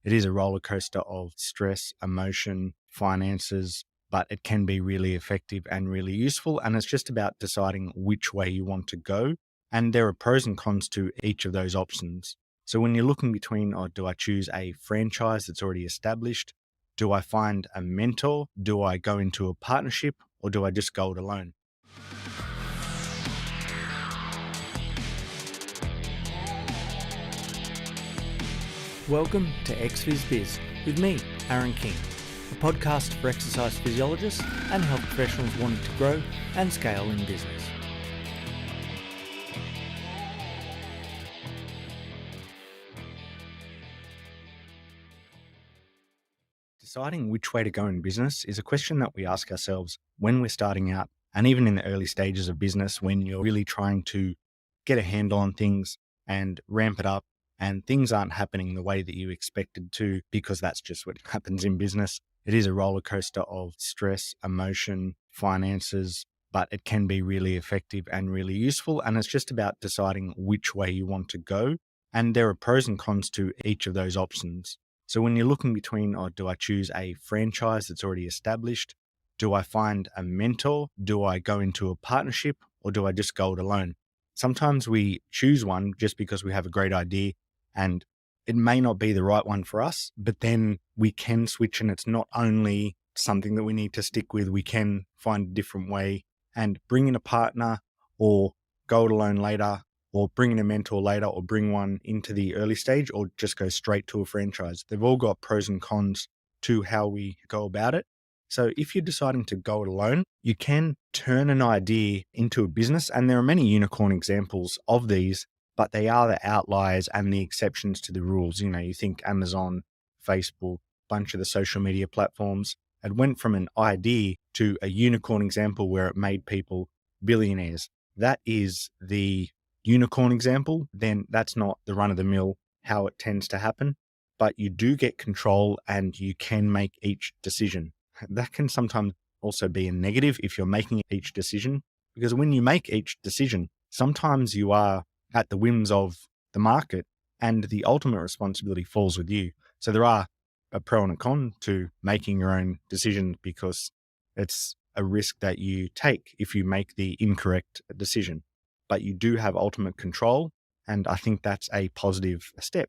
It is a roller coaster of stress, emotion, finances, but it can be really effective and really useful. And it's just about deciding which way you want to go. And there are pros and cons to each of those options. So when you're looking between, or do I choose a franchise that's already established? Do I find a mentor? Do I go into a partnership, or do I just go it alone? Welcome to Phys with me, Aaron King, a podcast for exercise physiologists and health professionals wanting to grow and scale in business. Deciding which way to go in business is a question that we ask ourselves when we're starting out, and even in the early stages of business when you're really trying to get a handle on things and ramp it up, and things aren't happening the way that you expected to, because that's just what happens in business. It is a roller coaster of stress, emotion, finances, but it can be really effective and really useful. And it's just about deciding which way you want to go. And there are pros and cons to each of those options. So when you're looking between, or do I choose a franchise that's already established? Do I find a mentor? Do I go into a partnership, or do I just go it alone? Sometimes we choose one just because we have a great idea and it may not be the right one for us, but then we can switch, and it's not only something that we need to stick with. We can find a different way and bring in a partner, or go it alone later, or bring in a mentor later, or bring one into the early stage, or just go straight to a franchise. They've all got pros and cons to how we go about it. So if you're deciding to go it alone, you can turn an idea into a business. And there are many unicorn examples of these, but they are the outliers and the exceptions to the rules. You think Amazon, Facebook, bunch of the social media platforms. It went from an idea to a unicorn example where it made people billionaires. That is the unicorn example. Then that's not the run of the mill how it tends to happen, but you do get control and you can make each decision. That can sometimes also be a negative if you're making each decision, because when you make each decision, sometimes you are at the whims of the market and the ultimate responsibility falls with you. So there are a pro and a con to making your own decisions, because it's a risk that you take if you make the incorrect decision, but you do have ultimate control. And I think that's a positive step.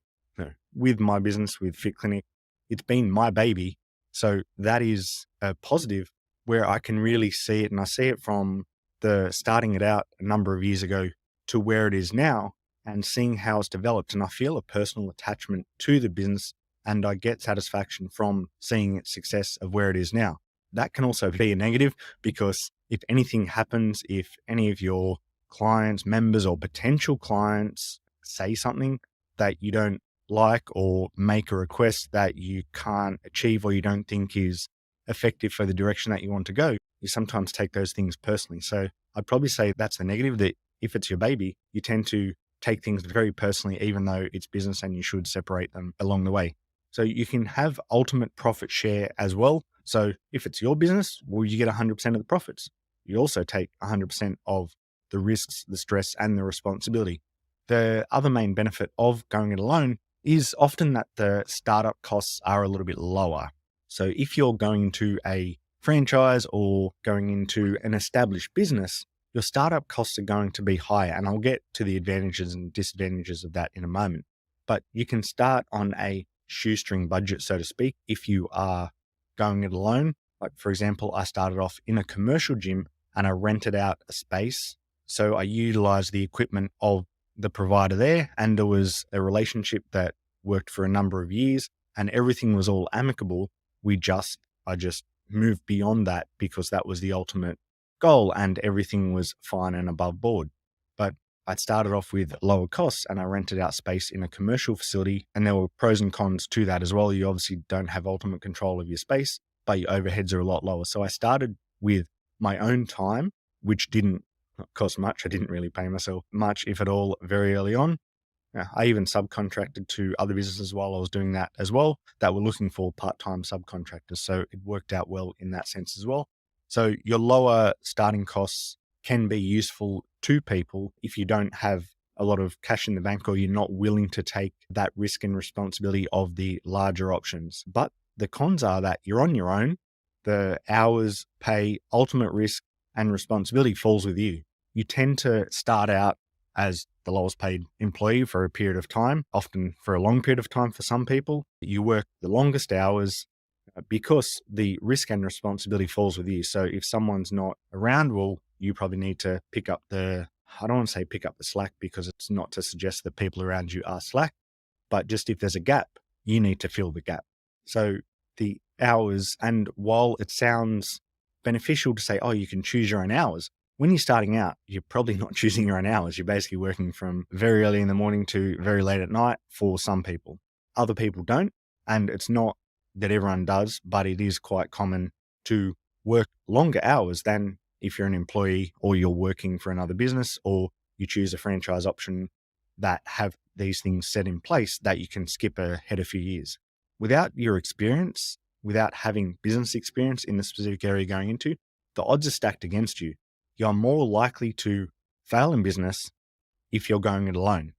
With my business, with Fit Clinic, it's been my baby. So that is a positive where I can really see it. And I see it from the starting it out a number of years ago to where it is now, and seeing how it's developed. And I feel a personal attachment to the business, and I get satisfaction from seeing its success of where it is now. That can also be a negative, because if anything happens, if any of your clients, members, or potential clients say something that you don't like, or make a request that you can't achieve or you don't think is effective for the direction that you want to go, you sometimes take those things personally. So I'd probably say that's the negative, that if it's your baby, you tend to take things very personally, even though it's business and you should separate them along the way. So you can have ultimate profit share as well. So if it's your business, well, you get 100% of the profits. You also take 100% of the risks, the stress, and the responsibility. The other main benefit of going it alone is often that the startup costs are a little bit lower. So if you're going into a franchise or going into an established business, your startup costs are going to be higher. And I'll get to the advantages and disadvantages of that in a moment. But you can start on a shoestring budget, so to speak, if you are going it alone. Like, for example, I started off in a commercial gym and I rented out a space. So I utilized the equipment of the provider there, and there was a relationship that worked for a number of years, and everything was all amicable. I just moved beyond that, because that was the ultimate goal, and everything was fine and above board. But I started off with lower costs and I rented out space in a commercial facility, and there were pros and cons to that as well. You obviously don't have ultimate control of your space, but your overheads are a lot lower. So I started with my own time, which didn't cost much. I didn't really pay myself much, if at all, very early on. I even subcontracted to other businesses while I was doing that as well, that were looking for part-time subcontractors. So it worked out well in that sense as well. So your lower starting costs can be useful to people if you don't have a lot of cash in the bank, or you're not willing to take that risk and responsibility of the larger options. But the cons are that you're on your own. The hours, pay, ultimate risk and responsibility falls with you. You tend to start out as the lowest paid employee for a period of time, often for a long period of time for some people. You work the longest hours because the risk and responsibility falls with you. So if someone's not around, well, you probably need to pick up I don't want to say pick up the slack, because it's not to suggest that people around you are slack, but just if there's a gap, you need to fill the gap. So the hours, and while it sounds beneficial to say, oh, you can choose your own hours, when you're starting out, you're probably not choosing your own hours. You're basically working from very early in the morning to very late at night for some people. Other people don't. And it's not that everyone does, but it is quite common to work longer hours than if you're an employee or you're working for another business, or you choose a franchise option that have these things set in place that you can skip ahead a few years. Without your experience, without having business experience in the specific area you're going into, the odds are stacked against you. You're more likely to fail in business if you're going it alone.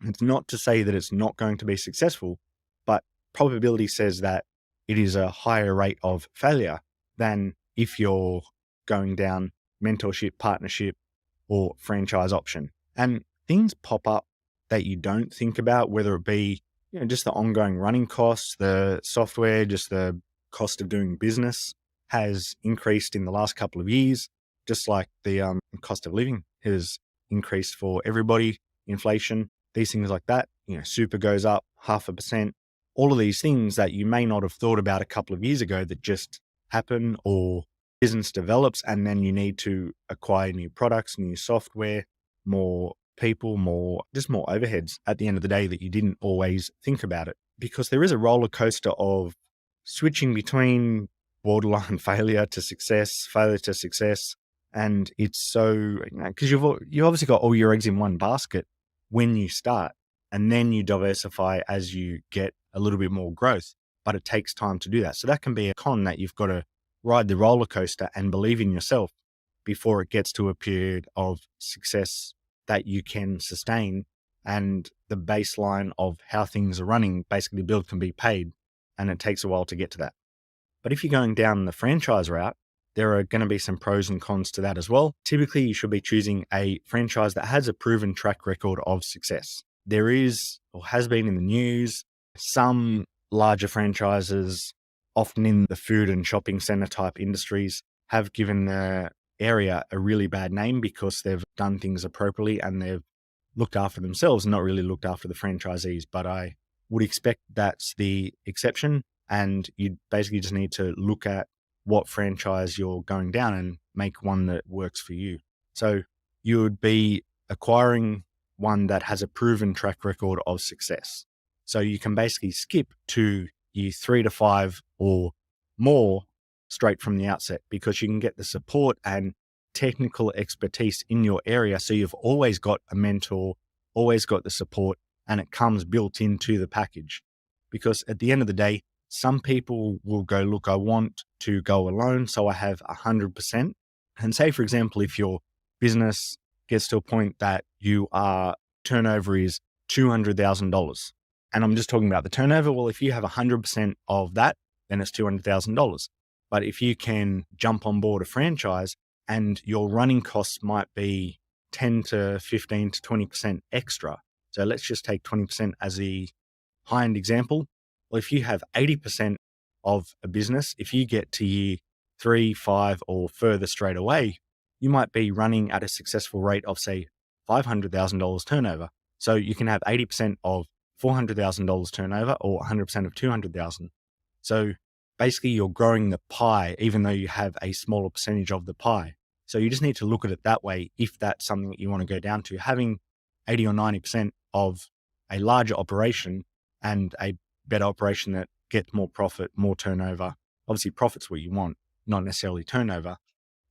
It's not to say that it's not going to be successful, but probability says that it is a higher rate of failure than if you're going down mentorship, partnership, or franchise option. And things pop up that you don't think about, whether it be just the ongoing running costs, the software, just the cost of doing business has increased in the last couple of years, just like the cost of living has increased for everybody, inflation, these things like that. Super goes up 0.5%. All of these things that you may not have thought about a couple of years ago that just happen, or business develops and then you need to acquire new products, new software, more people, more overheads at the end of the day that you didn't always think about it. Because there is a roller coaster of switching between borderline failure to success, failure to success. And it's so, because you've obviously got all your eggs in one basket when you start, and then you diversify as you get a little bit more growth, but it takes time to do that. So that can be a con, that you've got to ride the roller coaster and believe in yourself before it gets to a period of success that you can sustain, and the baseline of how things are running, basically the bill can be paid, and it takes a while to get to that. But if you're going down the franchise route, there are going to be some pros and cons to that as well. Typically, you should be choosing a franchise that has a proven track record of success. There is, or has been in the news, some larger franchises, often in the food and shopping center type industries, have given the area a really bad name because they've done things appropriately and they've looked after themselves and not really looked after the franchisees. But I would expect that's the exception, and you basically just need to look at what franchise you're going down and make one that works for you. So you would be acquiring one that has a proven track record of success. So you can basically skip to year 3 to 5 or more straight from the outset, because you can get the support and technical expertise in your area. So you've always got a mentor, always got the support, and it comes built into the package. Because at the end of the day, some people will go, look, I want to go alone, so I have 100%. And say, for example, if your business gets to a point that turnover is $200,000, and I'm just talking about the turnover, well, if you have 100% of that, then it's $200,000. But if you can jump on board a franchise and your running costs might be 10 to 15 to 20% extra. So let's just take 20% as the high-end example. Well, if you have 80% of a business, if you get to year 3, 5, or further straight away, you might be running at a successful rate of, say, $500,000 turnover. So you can have 80% of $400,000 turnover, or 100% of 200,000. So basically you're growing the pie, even though you have a smaller percentage of the pie. So you just need to look at it that way if that's something that you want to go down to. Having 80 or 90% of a larger operation and a better operation that gets more profit, more turnover. Obviously, profit's what you want, not necessarily turnover,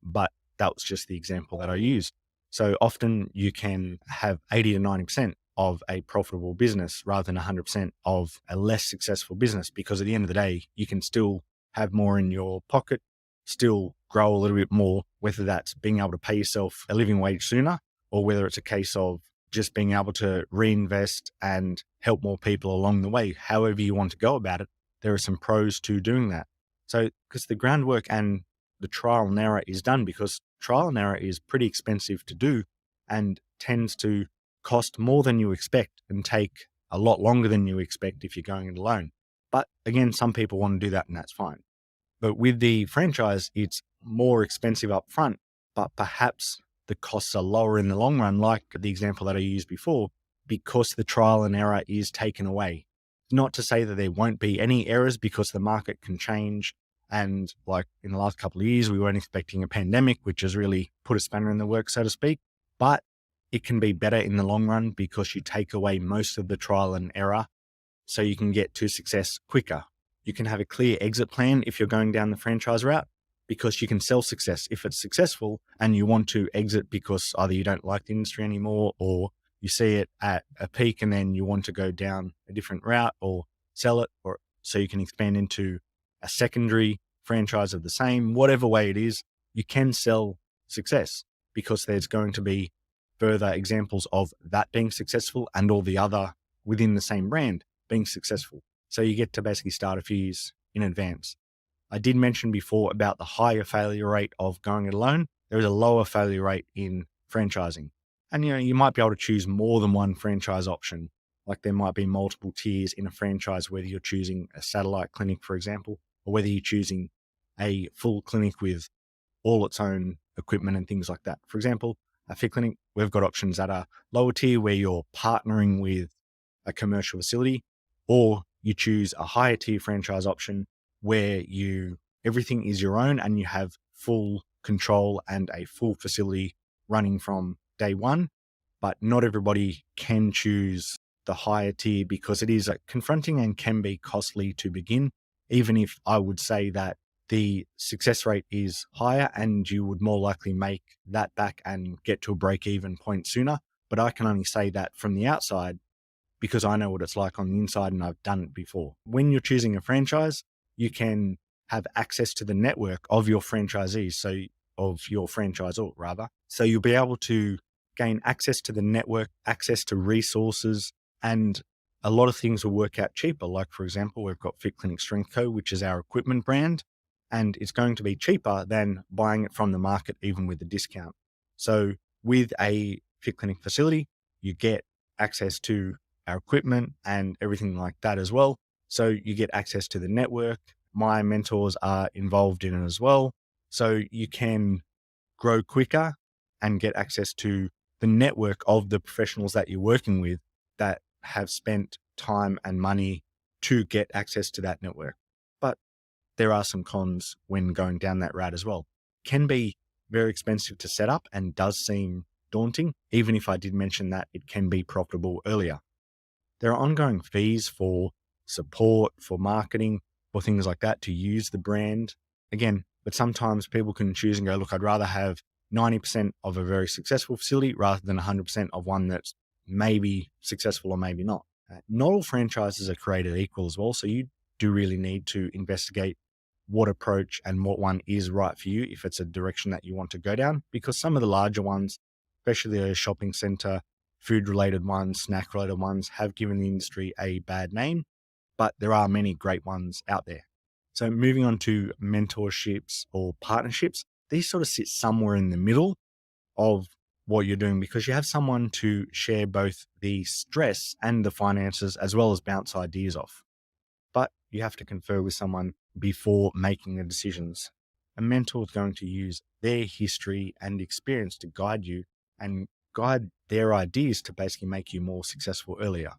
but that was just the example that I used. So often you can have 80 to 90% of a profitable business rather than 100% of a less successful business, because at the end of the day, you can still have more in your pocket, still grow a little bit more, whether that's being able to pay yourself a living wage sooner, or whether it's a case of just being able to reinvest and help more people along the way. However you want to go about it, there are some pros to doing that. So, because the groundwork and the trial and error is done, because trial and error is pretty expensive to do and tends to cost more than you expect and take a lot longer than you expect if you're going it alone. But again, some people want to do that and that's fine. But with the franchise, it's more expensive up front, but perhaps the costs are lower in the long run, like the example that I used before, because the trial and error is taken away. Not to say that there won't be any errors, because the market can change. And like in the last couple of years, we weren't expecting a pandemic, which has really put a spanner in the works, so to speak. But it can be better in the long run because you take away most of the trial and error, so you can get to success quicker. You can have a clear exit plan if you're going down the franchise route, because you can sell success if it's successful and you want to exit because either you don't like the industry anymore, or you see it at a peak and then you want to go down a different route or sell it, or so you can expand into a secondary franchise of the same. Whatever way it is, you can sell success, because there's going to be further examples of that being successful and all the other within the same brand being successful. So you get to basically start a few years in advance. I did mention before about the higher failure rate of going it alone. There is a lower failure rate in franchising. And you might be able to choose more than one franchise option. Like there might be multiple tiers in a franchise, whether you're choosing a satellite clinic, for example, or whether you're choosing a full clinic with all its own equipment and things like that. For example, a Fit clinic, we've got options that are lower tier where you're partnering with a commercial facility, or you choose a higher tier franchise option where everything is your own and you have full control and a full facility running from day one. But not everybody can choose the higher tier, because it is confronting and can be costly to begin, even if I would say that the success rate is higher and you would more likely make that back and get to a break-even point sooner. But I can only say that from the outside, because I know what it's like on the inside and I've done it before. When you're choosing a franchise, you can have access to the network of your franchisees, so of your franchisor rather. So you'll be able to gain access to the network, access to resources, and a lot of things will work out cheaper. Like for example, we've got Fit Clinic Strength Co., which is our equipment brand, and it's going to be cheaper than buying it from the market, even with the discount. So with a Fit Clinic facility, you get access to our equipment and everything like that as well. So you get access to the network. My mentors are involved in it as well. So you can grow quicker and get access to the network of the professionals that you're working with that have spent time and money to get access to that network. But there are some cons when going down that route as well. Can be very expensive to set up and does seem daunting, even if I did mention that it can be profitable earlier. There are ongoing fees for support, for marketing, for things like that to use the brand. Again, but sometimes people can choose and go, look, I'd rather have 90% of a very successful facility rather than 100% of one that's maybe successful or maybe not. Not all franchises are created equal as well. So you do really need to investigate what approach and what one is right for you if it's a direction that you want to go down, because some of the larger ones, especially the shopping center, food related ones, snack related ones, have given the industry a bad name, but there are many great ones out there. So moving on to mentorships or partnerships, these sort of sit somewhere in the middle of what you're doing, because you have someone to share both the stress and the finances, as well as bounce ideas off. But you have to confer with someone before making the decisions. A mentor is going to use their history and experience to guide you and guide their ideas to basically make you more successful earlier.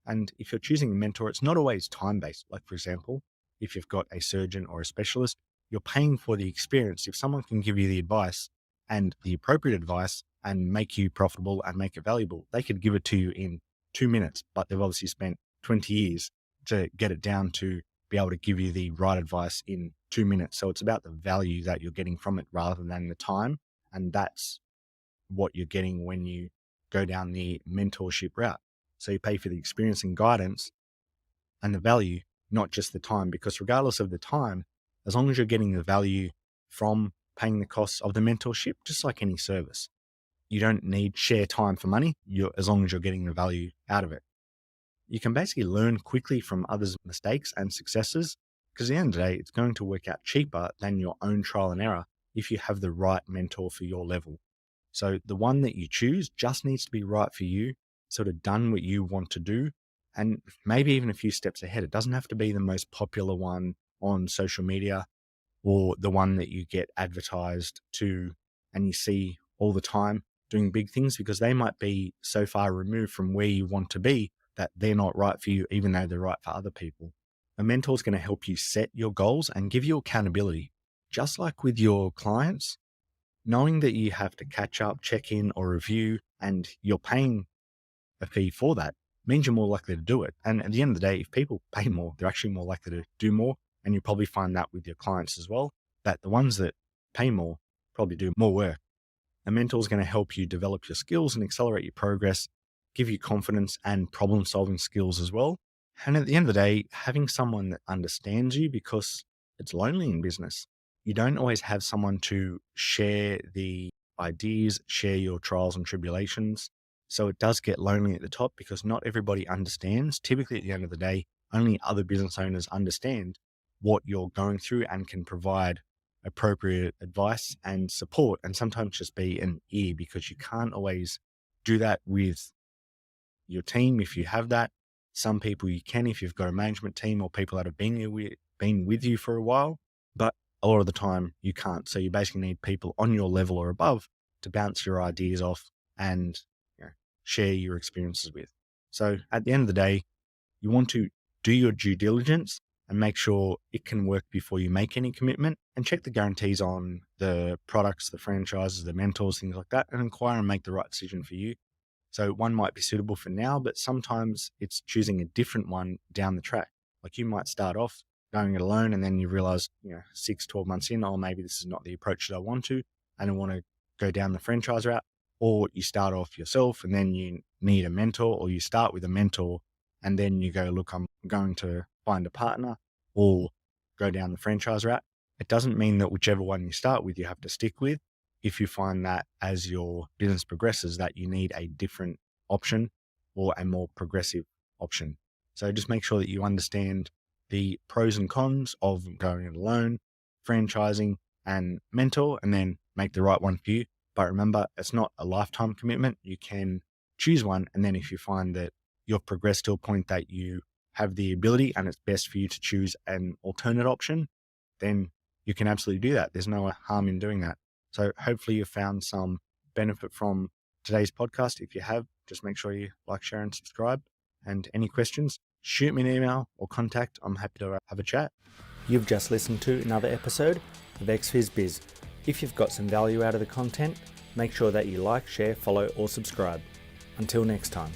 And if you're choosing a mentor, it's not always time-based. Like for example, if you've got a surgeon or a specialist, you're paying for the experience. If someone can give you the advice and the appropriate advice and make you profitable and make it valuable, they could give it to you in 2 minutes, but they've obviously spent 20 years to get it down to be able to give you the right advice in 2 minutes. So it's about the value that you're getting from it rather than the time. And that's what you're getting when you go down the mentorship route. So you pay for the experience and guidance and the value, not just the time, because regardless of the time, as long as you're getting the value from paying the costs of the mentorship, just like any service, you don't need share time for money, as long as you're getting the value out of it. You can basically learn quickly from others' mistakes and successes, because at the end of the day, it's going to work out cheaper than your own trial and error if you have the right mentor for your level. So the one that you choose just needs to be right for you, sort of done what you want to do, and maybe even a few steps ahead. It doesn't have to be the most popular one on social media or the one that you get advertised to and you see all the time doing big things, because they might be so far removed from where you want to be that they're not right for you, even though they're right for other people. A mentor is going to help you set your goals and give you accountability. Just like with your clients, knowing that you have to catch up, check in, or review, and you're paying a fee for that means you're more likely to do it. And at the end of the day, if people pay more, they're actually more likely to do more. And you probably find that with your clients as well, that the ones that pay more probably do more work. A mentor is going to help you develop your skills and accelerate your progress, give you confidence and problem solving skills as well. And at the end of the day, having someone that understands you, because it's lonely in business. You don't always have someone to share the ideas, share your trials and tribulations. So it does get lonely at the top because not everybody understands. Typically, at the end of the day, only other business owners understand what you're going through and can provide appropriate advice and support, and sometimes just be an ear, because you can't always do that with your team if you have that. Some people you can if you've got a management team or people that have been with you for a while, but a lot of the time you can't. So you basically need people on your level or above to bounce your ideas off and share your experiences with. So at the end of the day, you want to do your due diligence and make sure it can work before you make any commitment, and check the guarantees on the products, the franchises, the mentors, things like that, and inquire and make the right decision for you. So one might be suitable for now, but sometimes it's choosing a different one down the track. Like you might start off going it alone and then you realize, 6, 12 months in, oh, maybe this is not the approach that I want to, and I want to go down the franchise route. Or you start off yourself and then you need a mentor, or you start with a mentor and then you go, look, I'm going to find a partner or go down the franchise route. It doesn't mean that whichever one you start with, you have to stick with. If you find that as your business progresses, that you need a different option or a more progressive option. So just make sure that you understand the pros and cons of going it alone, franchising, and mentor, and then make the right one for you. But remember, it's not a lifetime commitment. You can choose one. And then if you find that you've progressed to a point that you have the ability and it's best for you to choose an alternate option, then you can absolutely do that. There's no harm in doing that. So hopefully you found some benefit from today's podcast. If you have, just make sure you like, share, and subscribe. And any questions, shoot me an email or contact. I'm happy to have a chat. You've just listened to another episode of Phys Biz. If you've got some value out of the content, make sure that you like, share, follow, or subscribe. Until next time.